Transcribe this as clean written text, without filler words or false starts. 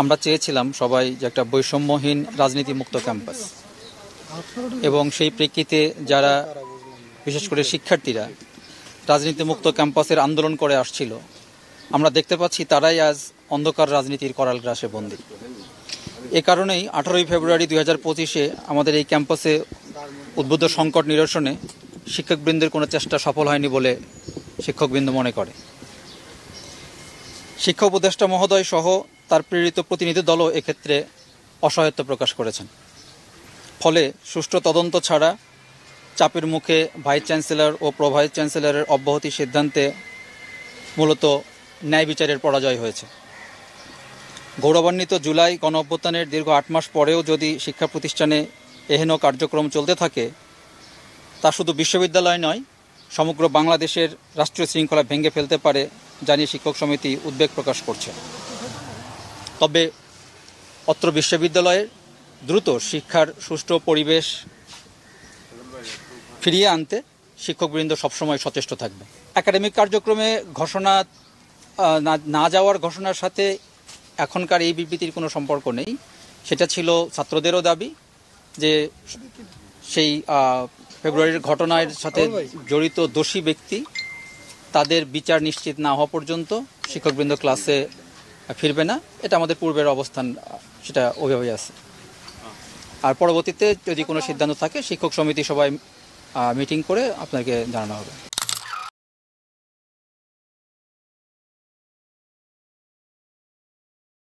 আমরা চেয়েছিলাম সবাই যে একটা বৈষম্যহীন রাজনীতিমুক্ত ক্যাম্পাস, এবং সেই প্রেক্ষিতে যারা বিশেষ করে শিক্ষার্থীরা রাজনীতিমুক্ত ক্যাম্পাসের আন্দোলন করে আসছিল, আমরা দেখতে পাচ্ছি তারাই আজ অন্ধকার রাজনীতির করাল গ্রাসে বন্দী। এ কারণেই 18ই ফেব্রুয়ারি 2025-এ আমাদের এই ক্যাম্পাসে উদ্ভূত সংকট নিরসনে শিক্ষকবৃন্দের কোনো চেষ্টা সফল হয়নি বলে শিক্ষকবৃন্দ মনে করে। শিক্ষা উপদেষ্টা মহোদয় সহ তার প্রেরিত প্রতিনিধি দলও এক্ষেত্রে অসহায়ত্ব প্রকাশ করেছেন। ফলে সুষ্ঠু তদন্ত ছাড়া চাপের মুখে ভাইস চ্যান্সেলর ও প্রো ভাইস চ্যান্সেলরের অব্যাহতি সিদ্ধান্তে মূলত ন্যায় বিচারের পরাজয় হয়েছে। গৌরবান্বিত জুলাই গণঅভ্যুত্থানের দীর্ঘ 8 মাস পরেও যদি শিক্ষা প্রতিষ্ঠানে এহেন কার্যক্রম চলতে থাকে, তা শুধু বিশ্ববিদ্যালয় নয়, সমগ্র বাংলাদেশের রাষ্ট্রীয় শৃঙ্খলা ভেঙে ফেলতে পারে জানিয়ে শিক্ষক সমিতি উদ্বেগ প্রকাশ করছে। তবে অত্র বিশ্ববিদ্যালয়ের দ্রুত শিক্ষার সুষ্ঠু পরিবেশ ফিরিয়ে আনতে শিক্ষকবৃন্দ সবসময় সচেষ্ট থাকবে। একাডেমিক কার্যক্রমে ঘোষণা না যাওয়ার ঘোষণার সাথে এখনকার এই বিবৃতির কোনো সম্পর্ক নেই। সেটা ছিল ছাত্রদেরও দাবি যে সেই ফেব্রুয়ারির ঘটনার সাথে জড়িত দোষী ব্যক্তি তাদের বিচার নিশ্চিত না হওয়া পর্যন্ত শিক্ষকবৃন্দ ক্লাসে ফিরবে না। এটা আমাদের পূর্বের অবস্থান, সেটা ওইভাবেই আছে। আর পরবর্তীতে যদি কোনো সিদ্ধান্ত থাকে শিক্ষক সমিতি সবাই মিটিং করে আপনাকে জানানো হবে।